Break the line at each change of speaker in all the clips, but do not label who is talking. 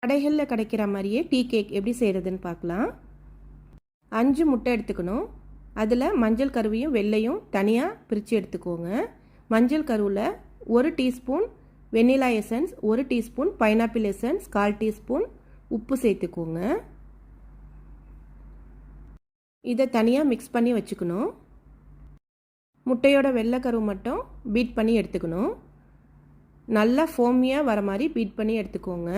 கடைகளில் கிடைக்கிற மாதிரியே டீ கேக் எப்படி செய்கிறதுன்னு பார்க்கலாம். 5 முட்டை எடுத்துக்கணும். அதில் மஞ்சள் கருவையும் வெள்ளையும் தனியாக பிரித்து எடுத்துக்கோங்க. மஞ்சள் கருவில் 1 teaspoon vanilla essence, 1 teaspoon pineapple essence, 1/4 teaspoon உப்பு சேர்த்துக்கோங்க. இதை தனியாக மிக்ஸ் பண்ணி வச்சுக்கணும். முட்டையோட வெள்ளை கரு மட்டும் பீட் பண்ணி எடுத்துக்கணும். நல்லா ஃபோமியாக வர மாதிரி பீட் பண்ணி எடுத்துக்கோங்க.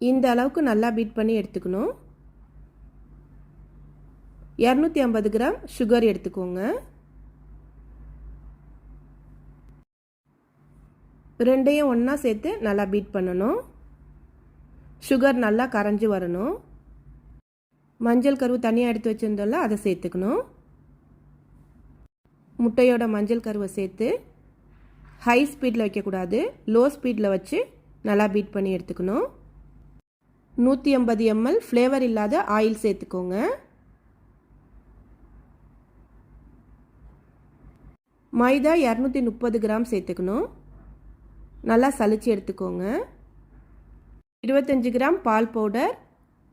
இந்த அளவுக்கு நல்லா பீட் பண்ணி எடுத்துக்கணும். 250 கிராம் சுகர் எடுத்துக்கோங்க. ரெண்டையும் ஒன்றா சேர்த்து நல்லா பீட் பண்ணணும். சுகர் நல்லா கரைஞ்சி வரணும். மஞ்சள் கருவு தனியாக எடுத்து வச்சுருந்தோம்ல, அதை சேர்த்துக்கணும். முட்டையோட மஞ்சள் கருவை சேர்த்து ஹை ஸ்பீடில் வைக்கக்கூடாது, லோ ஸ்பீடில் வச்சு நல்லா பீட் பண்ணி எடுத்துக்கணும். 150 ml ஃப்ளேவர் இல்லாத ஆயில் சேர்த்துக்கோங்க. மைதா 230 கிராம் சேர்த்துக்கணும். நல்லா சலிச்சு எடுத்துக்கோங்க. 25 கிராம் பால் பவுடர்,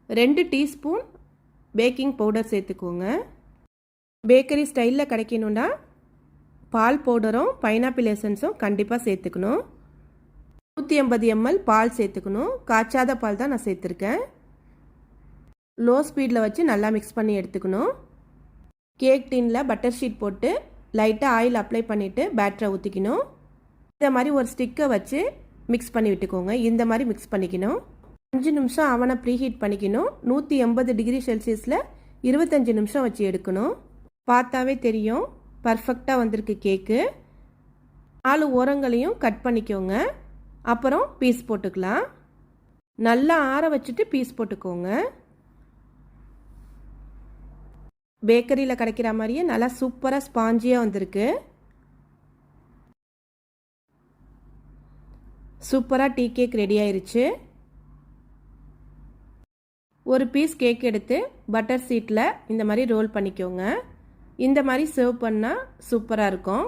2 டீஸ்பூன் பேக்கிங் பவுடர் சேர்த்துக்கோங்க. பேக்கரி ஸ்டைலில் கிடைக்கணுன்னா பால் பவுடரும் பைனாப்பிள் எசன்ஸும் கண்டிப்பாக சேர்த்துக்கணும். 150 ml பால் சேர்த்துக்கணும். காய்ச்சாத பால் தான் நான் சேர்த்துருக்கேன். லோ ஸ்பீடில் வச்சு நல்லா மிக்ஸ் பண்ணி எடுத்துக்கணும். கேக் டின்னில் பட்டர் ஷீட் போட்டு லைட்டாக ஆயில் அப்ளை பண்ணிவிட்டு பேட்டரை ஊற்றிக்கணும். இந்த மாதிரி ஒரு ஸ்டிக்கை வச்சு மிக்ஸ் பண்ணி விட்டுக்கோங்க. இந்த மாதிரி மிக்ஸ் பண்ணிக்கணும். 5 நிமிஷம் அவனை ப்ரீஹீட் பண்ணிக்கணும். 180 டிகிரி செல்சியஸில் 25 நிமிஷம் வச்சு எடுக்கணும். பார்த்தாவே தெரியும் பர்ஃபெக்டாக வந்திருக்கு கேக்கு. 4 ஓரங்களையும் கட் பண்ணிக்கோங்க. அப்புறம் பீஸ் போட்டுக்கலாம். நல்லா ஆற வச்சுட்டு பீஸ் போட்டுக்கோங்க. பேக்கரியில் கிடைக்கிற மாதிரியே நல்லா சூப்பராக ஸ்பாஞ்சியாக வந்திருக்கு. சூப்பராக டீ கேக் ரெடி ஆயிருச்சு. ஒரு பீஸ் கேக் எடுத்து பட்டர் ஷீட்டில் இந்த மாதிரி ரோல் பண்ணிக்கோங்க. இந்த மாதிரி சர்வ் பண்ணால் சூப்பராக இருக்கும்.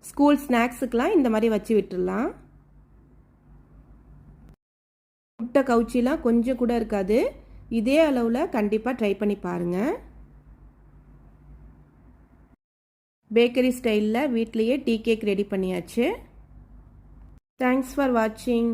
ஸ்கூல் ஸ்நாக்ஸுக்கெலாம் இந்த மாதிரி வச்சு விட்டுடலாம். முட்டை கவுச்சிலாம் கொஞ்சம் கூட இருக்காது. இதே அளவில் கண்டிப்பாக ட்ரை பண்ணி பாருங்கள். பேக்கரி ஸ்டைலில் வீட்லேயே டீ கேக் ரெடி பண்ணியாச்சு. தேங்க்ஸ் ஃபார் வாட்சிங்.